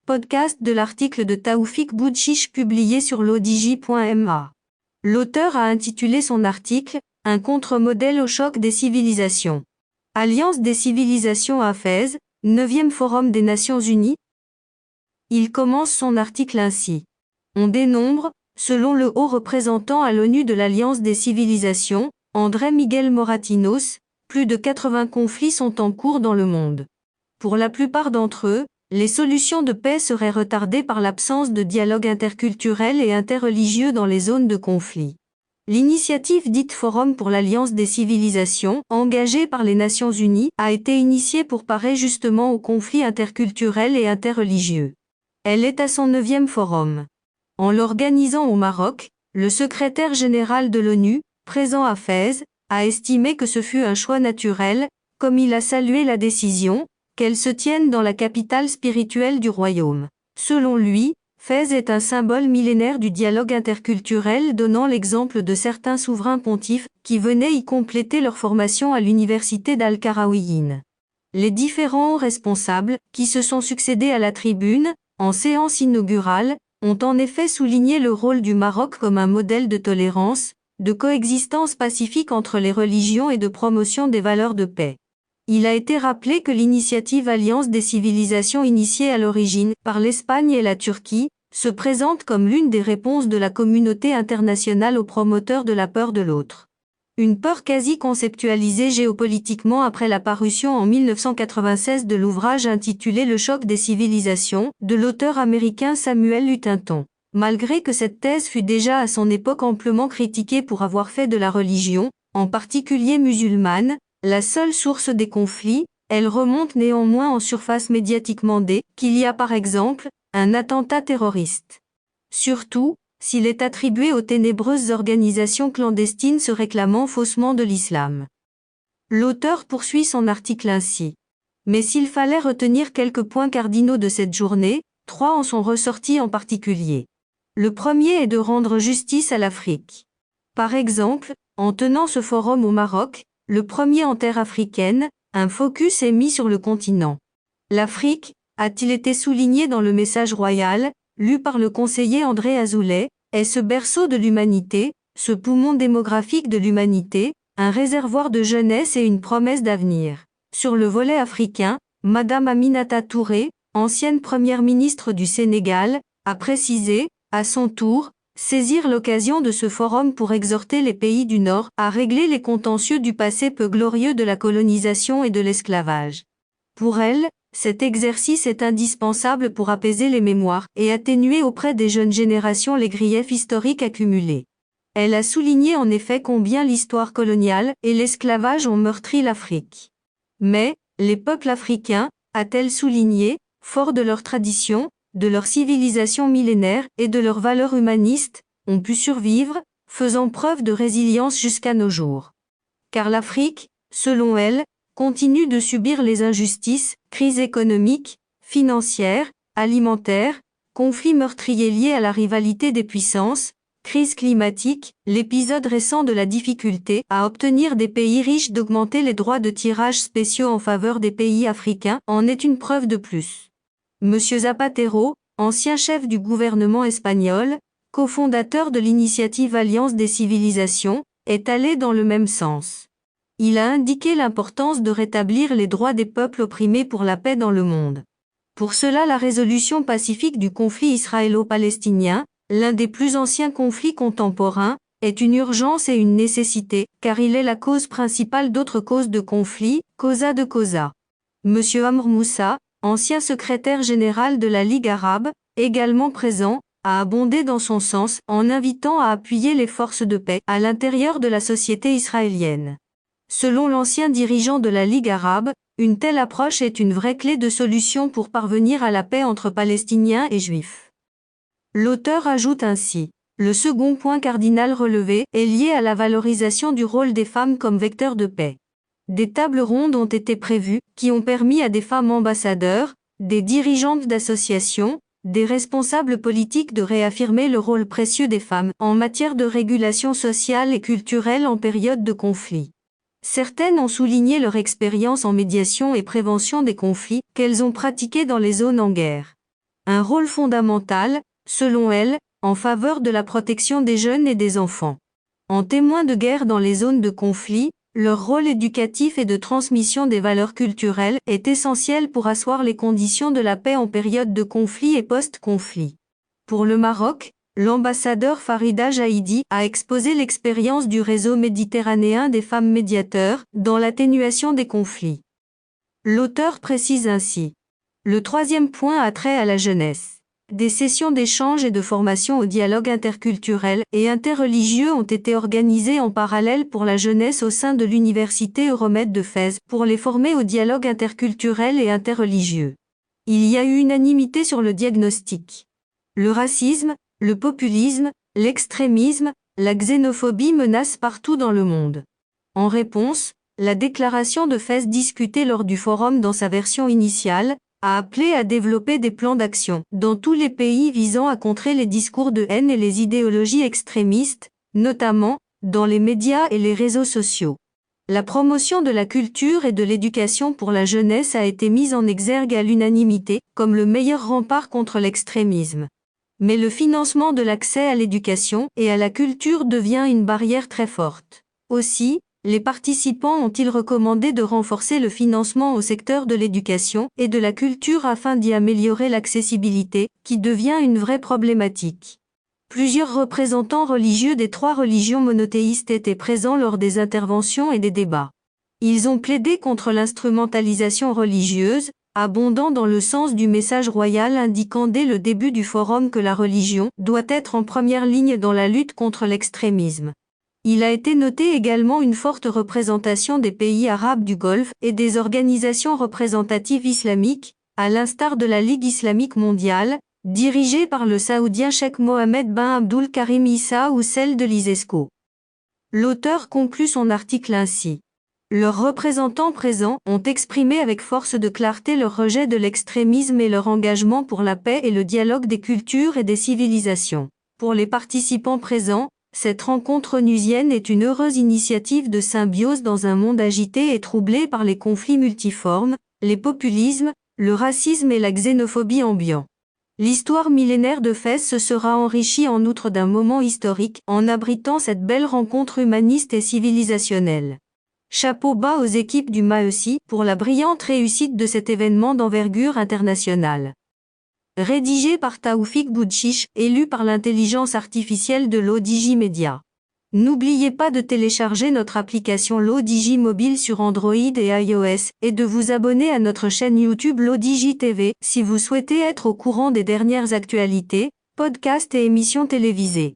Podcast de l'article de Taoufik Boudchiche publié sur l'odj.ma. L'auteur a intitulé son article « Un contre-modèle au choc des civilisations ». Alliance des civilisations à Fès, 9e Forum des Nations Unies. Il commence son article ainsi. On dénombre, selon le haut représentant à l'ONU de l'Alliance des civilisations, André Miguel Moratinos, plus de 80 conflits sont en cours dans le monde. Pour la plupart d'entre eux, les solutions de paix seraient retardées par l'absence de dialogue interculturel et interreligieux dans les zones de conflit. L'initiative dite Forum pour l'Alliance des civilisations, engagée par les Nations Unies, a été initiée pour parer justement aux conflits interculturels et interreligieux. Elle est à son 9e forum. En l'organisant au Maroc, le secrétaire général de l'ONU, présent à Fès, a estimé que ce fut un choix naturel, comme il a salué la décision, qu'elle se tienne dans la capitale spirituelle du royaume. Selon lui, Fès est un symbole millénaire du dialogue interculturel donnant l'exemple de certains souverains pontifes qui venaient y compléter leur formation à l'université d'Al-Qarawiyyin. Les différents responsables, qui se sont succédés à la tribune, en séance inaugurale, ont en effet souligné le rôle du Maroc comme un modèle de tolérance, de coexistence pacifique entre les religions et de promotion des valeurs de paix. Il a été rappelé que l'initiative Alliance des civilisations initiée à l'origine par l'Espagne et la Turquie se présente comme l'une des réponses de la communauté internationale aux promoteurs de la peur de l'autre. Une peur quasi conceptualisée géopolitiquement après la parution en 1996 de l'ouvrage intitulé Le choc des civilisations, de l'auteur américain Samuel Huntington. Malgré que cette thèse fut déjà à son époque amplement critiquée pour avoir fait de la religion, en particulier musulmane, la seule source des conflits, elle remonte néanmoins en surface médiatiquement dès qu'il y a par exemple un attentat terroriste. Surtout, s'il est attribué aux ténébreuses organisations clandestines se réclamant faussement de l'islam. L'auteur poursuit son article ainsi. Mais s'il fallait retenir quelques points cardinaux de cette journée, 3 en sont ressortis en particulier. Le premier est de rendre justice à l'Afrique. Par exemple, en tenant ce forum au Maroc, le premier en terre africaine, un focus est mis sur le continent. L'Afrique, a-t-il été souligné dans le message royal, lu par le conseiller André Azoulay, est ce berceau de l'humanité, ce poumon démographique de l'humanité, un réservoir de jeunesse et une promesse d'avenir. Sur le volet africain, Madame Aminata Touré, ancienne première ministre du Sénégal, a précisé, à son tour, saisir l'occasion de ce forum pour exhorter les pays du Nord à régler les contentieux du passé peu glorieux de la colonisation et de l'esclavage. Pour elle, cet exercice est indispensable pour apaiser les mémoires et atténuer auprès des jeunes générations les griefs historiques accumulés. Elle a souligné en effet combien l'histoire coloniale et l'esclavage ont meurtri l'Afrique. Mais, les peuples africains, a-t-elle souligné, forts de leur tradition, de leur civilisation millénaire et de leurs valeurs humanistes, ont pu survivre, faisant preuve de résilience jusqu'à nos jours. Car l'Afrique, selon elle, continue de subir les injustices, crises économiques, financières, alimentaires, conflits meurtriers liés à la rivalité des puissances, crise climatique, l'épisode récent de la difficulté à obtenir des pays riches d'augmenter les droits de tirage spéciaux en faveur des pays africains en est une preuve de plus. Monsieur Zapatero, ancien chef du gouvernement espagnol, cofondateur de l'initiative Alliance des civilisations, est allé dans le même sens. Il a indiqué l'importance de rétablir les droits des peuples opprimés pour la paix dans le monde. Pour cela, la résolution pacifique du conflit israélo-palestinien, l'un des plus anciens conflits contemporains, est une urgence et une nécessité, car il est la cause principale d'autres causes de conflit, causa de causa. Monsieur Amr Moussa, ancien secrétaire général de la Ligue arabe, également présent, a abondé dans son sens en invitant à appuyer les forces de paix à l'intérieur de la société israélienne. Selon l'ancien dirigeant de la Ligue arabe, une telle approche est une vraie clé de solution pour parvenir à la paix entre Palestiniens et Juifs. L'auteur ajoute ainsi, le second point cardinal relevé est lié à la valorisation du rôle des femmes comme vecteurs de paix. Des tables rondes ont été prévues, qui ont permis à des femmes ambassadeurs, des dirigeantes d'associations, des responsables politiques de réaffirmer le rôle précieux des femmes en matière de régulation sociale et culturelle en période de conflit. Certaines ont souligné leur expérience en médiation et prévention des conflits qu'elles ont pratiquées dans les zones en guerre. Un rôle fondamental, selon elle, en faveur de la protection des jeunes et des enfants. En témoins de guerre dans les zones de conflit, leur rôle éducatif et de transmission des valeurs culturelles est essentiel pour asseoir les conditions de la paix en période de conflit et post-conflit. Pour le Maroc, l'ambassadeur Farida Jaïdi a exposé l'expérience du réseau méditerranéen des femmes médiateurs dans l'atténuation des conflits. L'auteur précise ainsi. Le troisième point a trait à la jeunesse. Des sessions d'échange et de formation au dialogue interculturel et interreligieux ont été organisées en parallèle pour la jeunesse au sein de l'Université Euromède de Fès pour les former au dialogue interculturel et interreligieux. Il y a eu unanimité sur le diagnostic. Le racisme, le populisme, l'extrémisme, la xénophobie menacent partout dans le monde. En réponse, la déclaration de Fès discutée lors du forum dans sa version initiale, a appelé à développer des plans d'action dans tous les pays visant à contrer les discours de haine et les idéologies extrémistes, notamment dans les médias et les réseaux sociaux. La promotion de la culture et de l'éducation pour la jeunesse a été mise en exergue à l'unanimité comme le meilleur rempart contre l'extrémisme. Mais le financement de l'accès à l'éducation et à la culture devient une barrière très forte. Aussi, les participants ont-ils recommandé de renforcer le financement au secteur de l'éducation et de la culture afin d'y améliorer l'accessibilité, qui devient une vraie problématique. Plusieurs représentants religieux des 3 religions monothéistes étaient présents lors des interventions et des débats. Ils ont plaidé contre l'instrumentalisation religieuse, abondant dans le sens du message royal indiquant dès le début du forum que la religion doit être en première ligne dans la lutte contre l'extrémisme. Il a été noté également une forte représentation des pays arabes du Golfe et des organisations représentatives islamiques, à l'instar de la Ligue islamique mondiale, dirigée par le Saoudien Cheikh Mohammed bin Abdul Karim Issa ou celle de l'ISESCO. L'auteur conclut son article ainsi. Leurs représentants présents ont exprimé avec force de clarté leur rejet de l'extrémisme et leur engagement pour la paix et le dialogue des cultures et des civilisations. Pour les participants présents, cette rencontre onusienne est une heureuse initiative de symbiose dans un monde agité et troublé par les conflits multiformes, les populismes, le racisme et la xénophobie ambiants. L'histoire millénaire de Fès se sera enrichie en outre d'un moment historique en abritant cette belle rencontre humaniste et civilisationnelle. Chapeau bas aux équipes du MAESI pour la brillante réussite de cet événement d'envergure internationale. Rédigé par Taoufik Boudchiche, élu par l'intelligence artificielle de l'ODJ Media. N'oubliez pas de télécharger notre application l'ODJ mobile sur Android et iOS, et de vous abonner à notre chaîne YouTube l'ODJ TV, si vous souhaitez être au courant des dernières actualités, podcasts et émissions télévisées.